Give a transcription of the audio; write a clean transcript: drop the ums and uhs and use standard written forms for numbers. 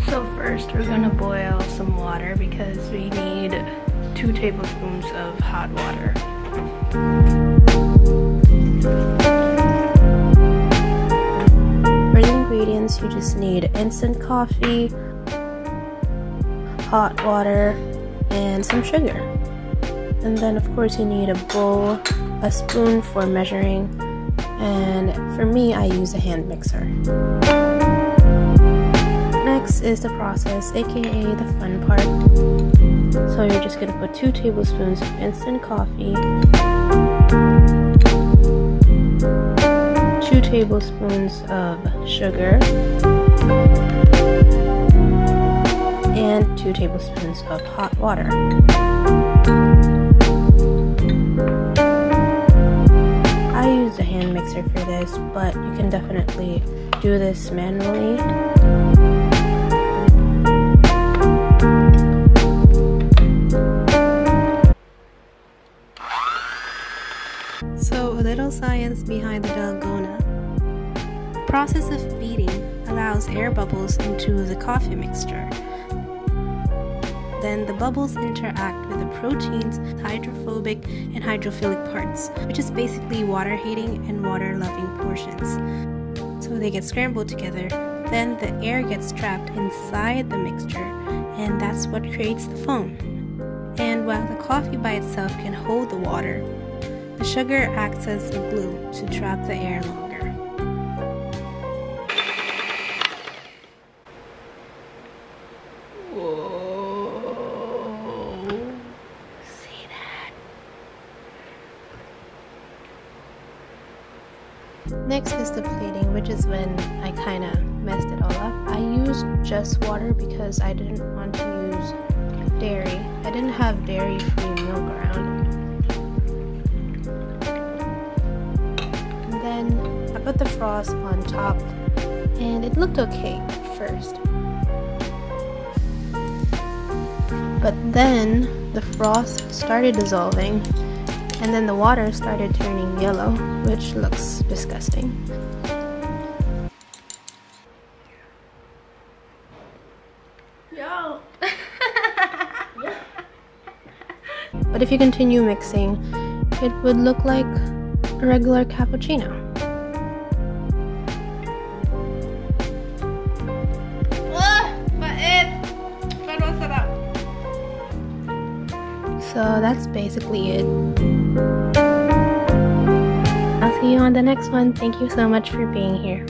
So first we're gonna boil some water because we need 2 tablespoons of hot water. For the ingredients, you just need instant coffee, hot water, and some sugar. And then of course you need a bowl, a spoon for measuring, and for me I use a hand mixer. Next is the process, aka the fun part. So you're just going to put 2 tablespoons of instant coffee, 2 tablespoons of sugar, and 2 tablespoons of hot water. I use a hand mixer for this, but you can definitely do this manually. So a little science behind the dalgona. The process of beating allows air bubbles into the coffee mixture. Then the bubbles interact with the proteins, hydrophobic and hydrophilic parts, which is basically water-hating and water-loving portions. So they get scrambled together, then the air gets trapped inside the mixture, and that's what creates the foam. And while the coffee by itself can hold the water, the sugar acts as a glue to trap the air longer. Next is the plating, which is when I kind of messed it all up. I used just water because I didn't want to use dairy. I didn't have dairy-free milk around. And then I put the frost on top, and it looked okay at first. But then the frost started dissolving, and then the water started turning yellow, which looks disgusting. Yo! But if you continue mixing, it would look like a regular cappuccino. So that's basically it. I'll see you on the next one. Thank you so much for being here.